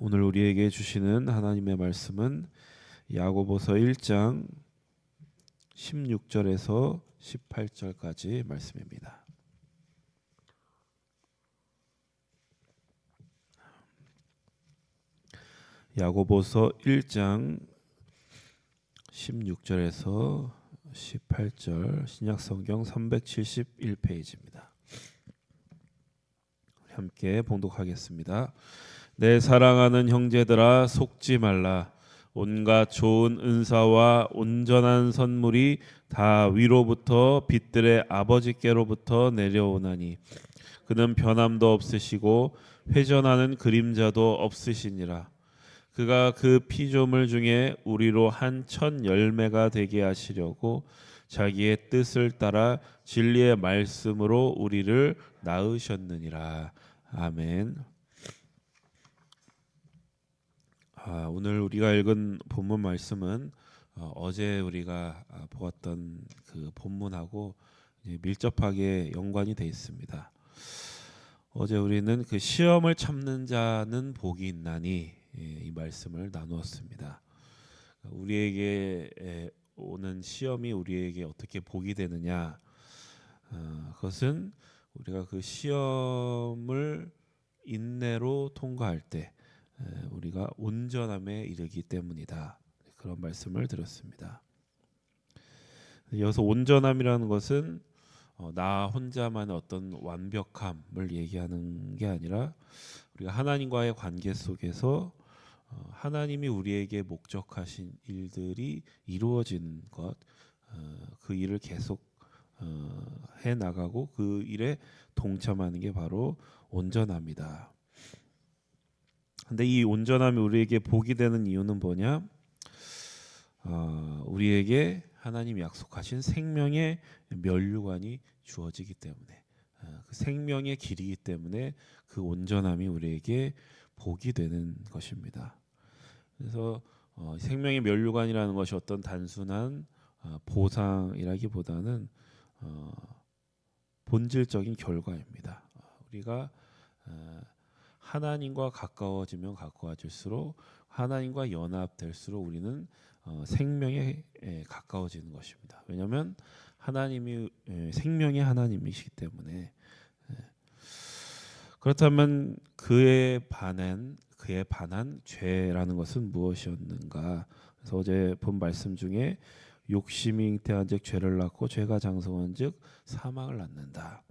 오늘 우리에게 주시는 하나님의 말씀은 야고보서 1장 16절에서 18절까지 말씀입니다. 야고보서 1장 16절에서 18절 신약성경 371페이지입니다. 함께 봉독하겠습니다. 내 사랑하는 형제들아, 속지 말라. 온갖 좋은 은사와 온전한 선물이 다 위로부터 빛들의 아버지께로부터 내려오나니 그는 변함도 없으시고 회전하는 그림자도 없으시니라. 그가 그 피조물 중에 우리로 한 첫 열매가 되게 하시려고 자기의 뜻을 따라 진리의 말씀으로 우리를 낳으셨느니라. 아멘. 오늘 우리가 읽은 본문 말씀은 어제 우리가 보았던 그 본문하고 밀접하게 연관이 되어 있습니다. 어제 우리는 그 시험을 참는 자는 복이 있나니 이 말씀을 나누었습니다. 우리에게 오는 시험이 우리에게 어떻게 복이 되느냐, 그것은 우리가 그 시험을 인내로 통과할 때 우리가 온전함에 이르기 때문이다. 그런 말씀을 드렸습니다. 여기서 온전함이라는 것은 나 혼자만의 어떤 완벽함을 얘기하는 게 아니라 우리가 하나님과의 관계 속에서 하나님이 우리에게 목적하신 일들이 이루어지는 것, 그 일을 계속 해 나가고 그 일에 동참하는 게 바로 온전함이다. 근데 이 온전함이 우리에게 복이 되는 이유는 뭐냐? 우리에게 하나님이 약속하신 생명의 면류관이 주어지기 때문에, 그 생명의 길이기 때문에 그 온전함이 우리에게 복이 되는 것입니다. 그래서 생명의 면류관이라는 것이 어떤 단순한 보상이라기보다는 본질적인 결과입니다. 우리가 하나님과 가까워지면 가까워질수록 하나님과 연합될수록 우리는 생명에 가까워지는 것입니다. 왜냐하면 하나님이 생명의 하나님이시기 때문에. 그렇다면 그에 반한 죄라는 것은 무엇이었는가? 그래서 어제 본 말씀 중에 욕심이 잉태한즉 죄를 낳고 죄가 장성한즉 사망을 낳는다.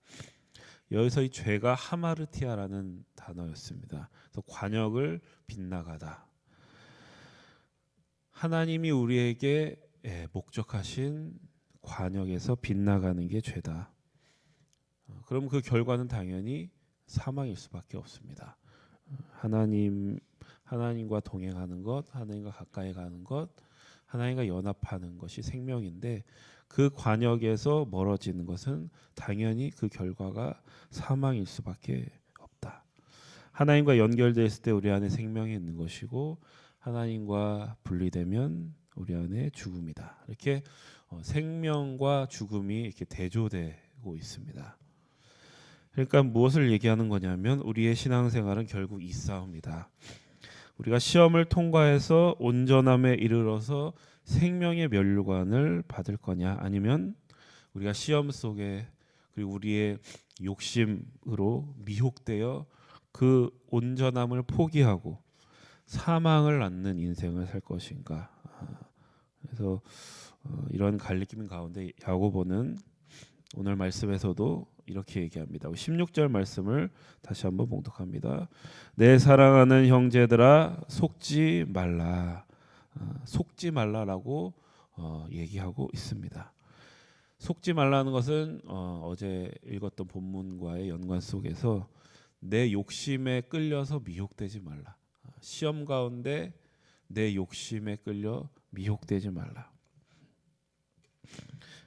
여기서 이 죄가 하마르티아라는 단어였습니다. 그래서 관역을 빗나가다. 하나님이 우리에게 목적하신 관역에서 빗나가는 게 죄다. 그럼 그 결과는 당연히 사망일 수밖에 없습니다. 하나님과 동행하는 것, 하나님과 가까이 가는 것, 하나님과 연합하는 것이 생명인데 그 관역에서 멀어지는 것은 당연히 그 결과가 사망일 수밖에 없다. 하나님과 연결되어 있을 때 우리 안에 생명이 있는 것이고 하나님과 분리되면 우리 안에 죽음이다. 이렇게 생명과 죽음이 이렇게 대조되고 있습니다. 그러니까 무엇을 얘기하는 거냐면 우리의 신앙생활은 결국 이 싸움이다. 우리가 시험을 통과해서 온전함에 이르러서 생명의 면류관을 받을 거냐, 아니면 우리가 시험 속에 그리고 우리의 욕심으로 미혹되어 그 온전함을 포기하고 사망을 낳는 인생을 살 것인가. 그래서 이런 갈리낌 가운데 야고보는 오늘 말씀에서도 이렇게 얘기합니다. 16절 말씀을 다시 한번 봉독합니다. 내 사랑하는 형제들아, 속지 말라. 속지 말라라고 얘기하고 있습니다. 속지 말라는 것은 어제 읽었던 본문과의 연관 속에서 내 욕심에 끌려서 미혹되지 말라. 시험 가운데 내 욕심에 끌려 미혹되지 말라.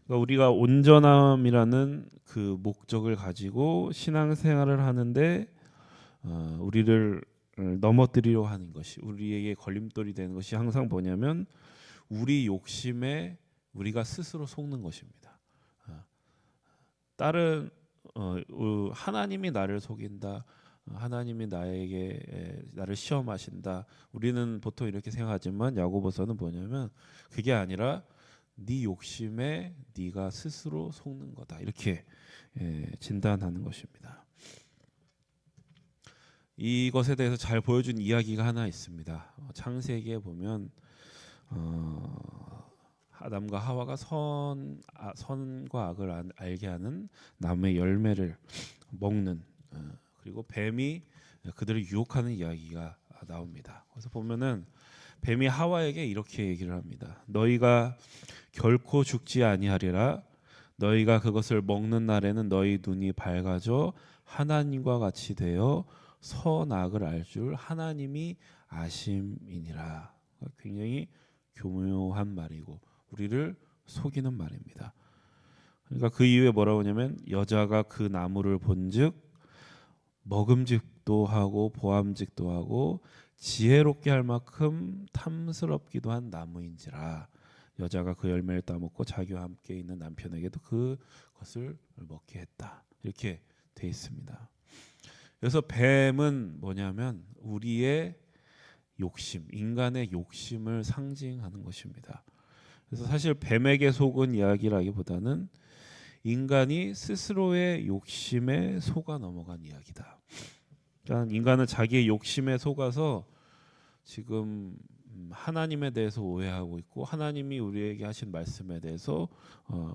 그러니까 우리가 온전함이라는 그 목적을 가지고 신앙생활을 하는데 우리를 넘어뜨리려 하는 것이, 우리에게 걸림돌이 되는 것이 항상 뭐냐면 우리 욕심에 우리가 스스로 속는 것입니다. 다른 하나님이 나를 속인다, 하나님이 나를 시험하신다. 우리는 보통 이렇게 생각하지만 야고보서는 뭐냐면 그게 아니라 네 욕심에 네가 스스로 속는 거다. 이렇게 진단하는 것입니다. 이것에 대해서 잘 보여준 이야기가 하나 있습니다. 창세기에 보면 아담과 하와가 선과 악을 알게 하는 나무의 열매를 먹는 그리고 뱀이 그들을 유혹하는 이야기가 나옵니다. 그래서 보면은 뱀이 하와에게 이렇게 얘기를 합니다. 너희가 결코 죽지 아니하리라. 너희가 그것을 먹는 날에는 너희 눈이 밝아져 하나님과 같이 되어 선악을 알 줄 하나님이 아심이니라. 굉장히 교묘한 말이고 우리를 속이는 말입니다. 그러니까 그 이후에 뭐라고 하냐면 여자가 그 나무를 본즉 먹음직도 하고 보암직도 하고 지혜롭게 할 만큼 탐스럽기도 한 나무인지라 여자가 그 열매를 따먹고 자기와 함께 있는 남편에게도 그것을 먹게 했다. 이렇게 돼 있습니다. 그래서 뱀은 뭐냐면 우리의 욕심, 인간의 욕심을 상징하는 것입니다. 그래서 사실 뱀에게 속은 이야기라기보다는 인간이 스스로의 욕심에 속아 넘어간 이야기다. 그러니까 인간은 자기의 욕심에 속아서 지금 하나님에 대해서 오해하고 있고 하나님이 우리에게 하신 말씀에 대해서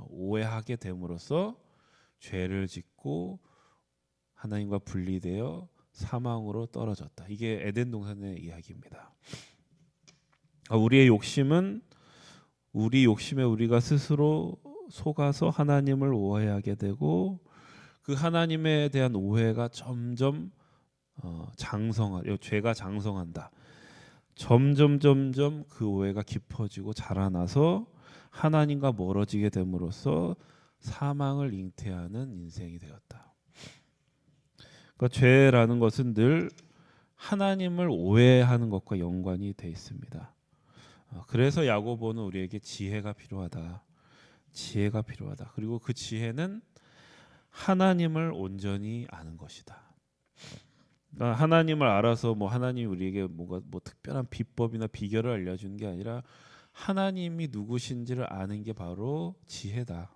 오해하게 됨으로써 죄를 짓고 하나님과 분리되어 사망으로 떨어졌다. 이게 에덴 동산의 이야기입니다. 우리의 욕심은 우리 욕심에 우리가 스스로 속아서 하나님을 오해하게 되고 그 하나님에 대한 오해가 점점 죄가 장성한다. 점점 그 오해가 깊어지고 자라나서 하나님과 멀어지게 됨으로써 사망을 잉태하는 인생이 되었다. 그러니까 죄라는 것은 늘 하나님을 오해하는 것과 연관이 돼 있습니다. 그래서 야고보는 우리에게 지혜가 필요하다. 지혜가 필요하다. 그리고 그 지혜는 하나님을 온전히 아는 것이다. 그러니까 하나님을 알아서 하나님이 우리에게 뭔가 특별한 비법이나 비결을 알려주는 게 아니라 하나님이 누구신지를 아는 게 바로 지혜다.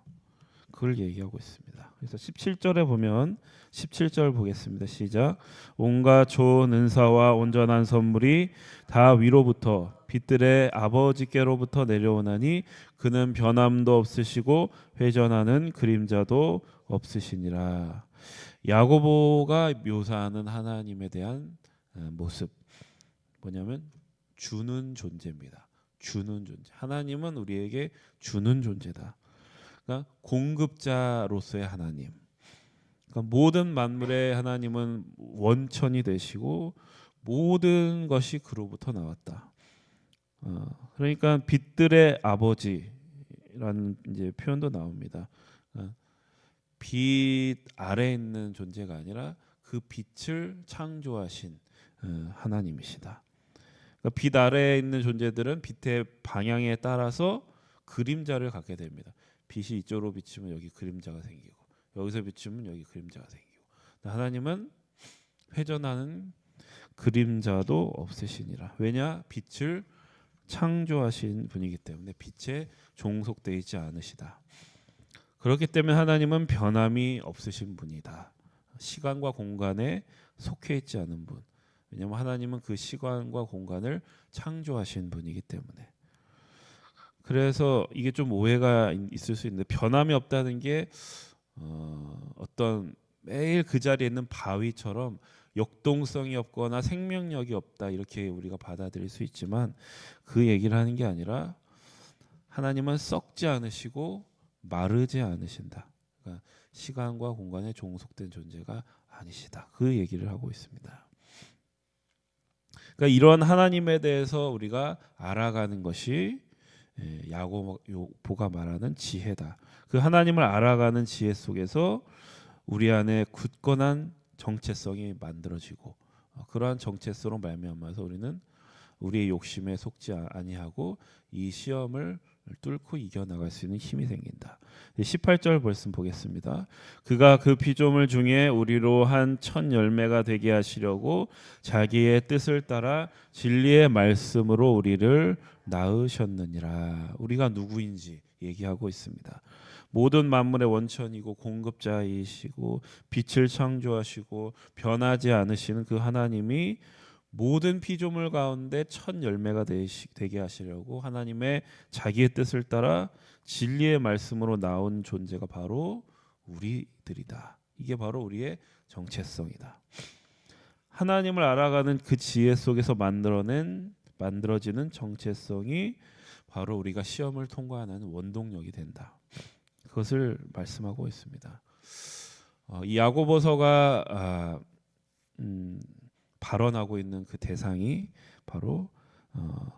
그걸 얘기하고 있습니다. 그래서 17절에 보면 17절 보겠습니다. 시작. 온갖 좋은 은사와 온전한 선물이 다 위로부터 빛들의 아버지께로부터 내려오나니 그는 변함도 없으시고 회전하는 그림자도 없으시니라. 야고보가 묘사하는 하나님에 대한 모습 뭐냐면 주는 존재입니다. 주는 존재. 하나님은 우리에게 주는 존재다. 그러니까 공급자로서의 하나님. 그러니까 모든 만물의 하나님은 원천이 되시고 모든 것이 그로부터 나왔다. 그러니까 빛들의 아버지라는 이제 표현도 나옵니다. 빛 아래에 있는 존재가 아니라 그 빛을 창조하신 하나님이시다. 그러니까 빛 아래에 있는 존재들은 빛의 방향에 따라서 그림자를 갖게 됩니다. 빛이 이쪽으로 비치면 여기 그림자가 생기고 여기서 비치면 여기 그림자가 생기고 하나님은 회전하는 그림자도 없으시니라. 왜냐? 빛을 창조하신 분이기 때문에 빛에 종속되어 있지 않으시다. 그렇기 때문에 하나님은 변함이 없으신 분이다. 시간과 공간에 속해 있지 않은 분. 왜냐하면 하나님은 그 시간과 공간을 창조하신 분이기 때문에. 그래서 이게 좀 오해가 있을 수 있는데 변함이 없다는 게 어떤 매일 그 자리에 있는 바위처럼 역동성이 없거나 생명력이 없다 이렇게 우리가 받아들일 수 있지만 그 얘기를 하는 게 아니라 하나님은 썩지 않으시고 마르지 않으신다. 그러니까 시간과 공간에 종속된 존재가 아니시다. 그 얘기를 하고 있습니다. 그러니까 이런 하나님에 대해서 우리가 알아가는 것이 야고보가 말하는 지혜다. 그 하나님을 알아가는 지혜 속에서 우리 안에 굳건한 정체성이 만들어지고 그러한 정체성으로 말미암아서 우리는 우리의 욕심에 속지 아니하고 이 시험을 뚫고 이겨나갈 수 있는 힘이 생긴다. 18절 말씀 보겠습니다. 그가 그 피조물 중에 우리로 한 첫 열매가 되게 하시려고 자기의 뜻을 따라 진리의 말씀으로 우리를 낳으셨느니라. 우리가 누구인지 얘기하고 있습니다. 모든 만물의 원천이고 공급자이시고 빛을 창조하시고 변하지 않으시는 그 하나님이 모든 피조물 가운데 첫 열매가 되게 하시려고 하나님의 자기의 뜻을 따라 진리의 말씀으로 나온 존재가 바로 우리들이다. 이게 바로 우리의 정체성이다. 하나님을 알아가는 그 지혜 속에서 만들어지는 정체성이 바로 우리가 시험을 통과하는 원동력이 된다. 그것을 말씀하고 있습니다. 이 야고보서가 발언하고 있는 그 대상이 바로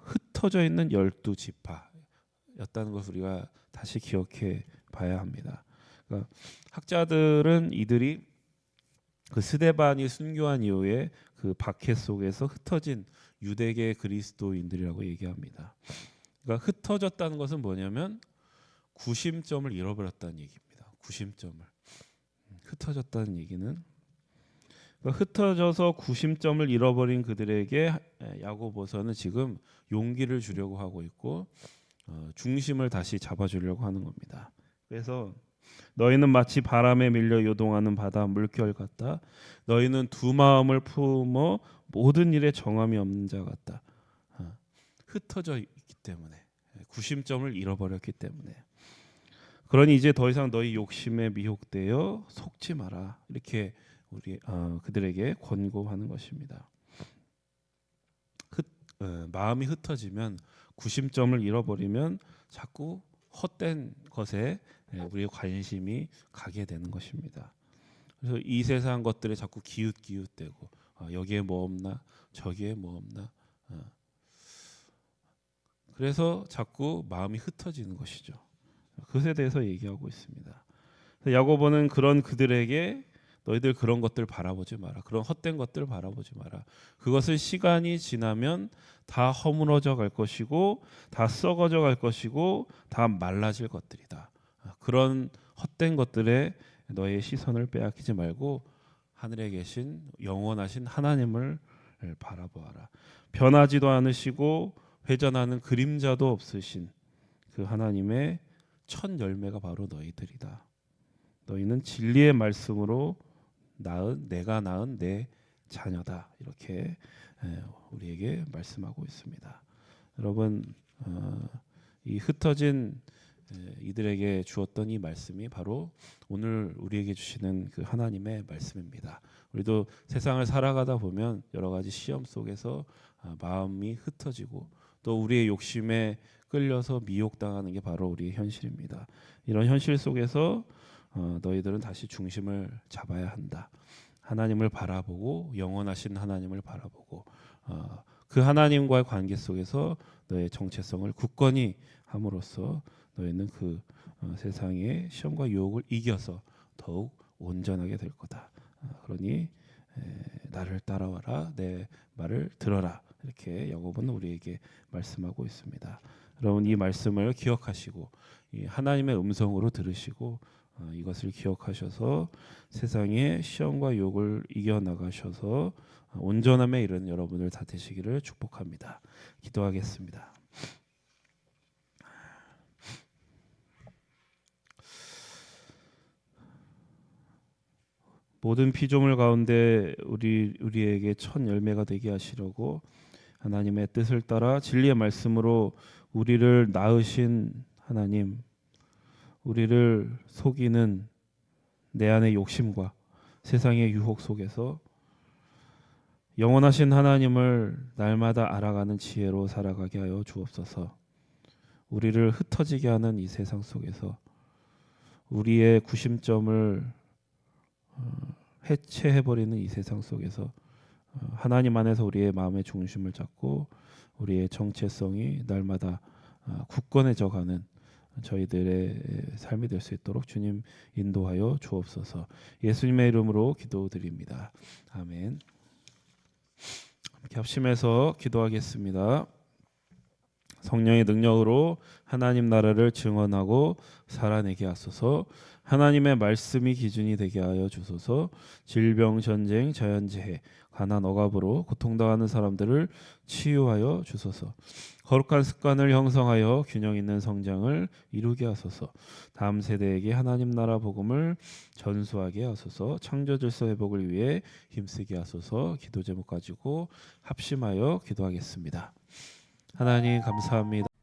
흩어져 있는 12지파였다는 것을 우리가 다시 기억해 봐야 합니다. 그러니까 학자들은 이들이 그 스데반이 순교한 이후에 그 박해 속에서 흩어진 유대계 그리스도인들이라고 얘기합니다. 그러니까 흩어졌다는 것은 뭐냐면 구심점을 잃어버렸다는 얘기입니다. 구심점을 흩어졌다는 얘기는 흩어져서 구심점을 잃어버린 그들에게 야고보서는 지금 용기를 주려고 하고 있고 중심을 다시 잡아주려고 하는 겁니다. 그래서 너희는 마치 바람에 밀려 요동하는 바다 물결 같다. 너희는 두 마음을 품어 모든 일에 정함이 없는 자 같다. 흩어져 있기 때문에 구심점을 잃어버렸기 때문에 그러니 이제 더 이상 너희 욕심에 미혹되어 속지 마라. 이렇게 그들에게 권고하는 것입니다. 마음이 흩어지면 구심점을 잃어버리면 자꾸 헛된 것에 우리의 관심이 가게 되는 것입니다. 그래서 이 세상 것들에 자꾸 기웃기웃대고 여기에 뭐 없나 저기에 뭐 없나 그래서 자꾸 마음이 흩어지는 것이죠. 그것에 대해서 얘기하고 있습니다. 야고보는 그런 그들에게 너희들 그런 것들 바라보지 마라. 그런 헛된 것들 바라보지 마라. 그것은 시간이 지나면 다 허물어져 갈 것이고 다 썩어져 갈 것이고 다 말라질 것들이다. 그런 헛된 것들에 너의 시선을 빼앗기지 말고 하늘에 계신 영원하신 하나님을 바라보아라. 변하지도 않으시고 회전하는 그림자도 없으신 그 하나님의 첫 열매가 바로 너희들이다. 너희는 진리의 말씀으로 내가 낳은 내 자녀다. 이렇게 우리에게 말씀하고 있습니다. 여러분 이 흩어진 이들에게 주었던 이 말씀이 바로 오늘 우리에게 주시는 그 하나님의 말씀입니다. 우리도 세상을 살아가다 보면 여러 가지 시험 속에서 마음이 흩어지고 또 우리의 욕심에 끌려서 미혹당하는 게 바로 우리의 현실입니다. 이런 현실 속에서 너희들은 다시 중심을 잡아야 한다. 하나님을 바라보고 영원하신 하나님을 바라보고 그 하나님과의 관계 속에서 너의 정체성을 굳건히 함으로써 너희는 그 세상의 시험과 유혹을 이겨서 더욱 온전하게 될 거다. 그러니 나를 따라와라, 내 말을 들어라. 이렇게 야고보는 우리에게 말씀하고 있습니다. 여러분 이 말씀을 기억하시고 이 하나님의 음성으로 들으시고 이것을 기억하셔서 세상의 시험과 유혹을 이겨나가셔서 온전함에 이르는 여러분들 다 되시기를 축복합니다. 기도하겠습니다. 모든 피조물 가운데 우리에게 첫 열매가 되게 하시려고 하나님의 뜻을 따라 진리의 말씀으로 우리를 낳으신 하나님, 우리를 속이는 내 안의 욕심과 세상의 유혹 속에서 영원하신 하나님을 날마다 알아가는 지혜로 살아가게 하여 주옵소서. 우리를 흩어지게 하는 이 세상 속에서 우리의 구심점을 해체해버리는 이 세상 속에서 하나님 안에서 우리의 마음의 중심을 잡고 우리의 정체성이 날마다 굳건해져가는 저희들의 삶이 될 수 있도록 주님 인도하여 주옵소서. 예수님의 이름으로 기도드립니다. 아멘. 함께 합심해서 기도하겠습니다. 성령의 능력으로 하나님 나라를 증언하고 살아내게 하소서. 하나님의 말씀이 기준이 되게 하여 주소서. 질병, 전쟁, 자연재해, 가난, 억압으로 고통당하는 사람들을 치유하여 주소서. 거룩한 습관을 형성하여 균형 있는 성장을 이루게 하소서. 다음 세대에게 하나님 나라 복음을 전수하게 하소서. 창조 질서 회복을 위해 힘쓰게 하소서. 기도 제목 가지고 합심하여 기도하겠습니다. 하나님 감사합니다.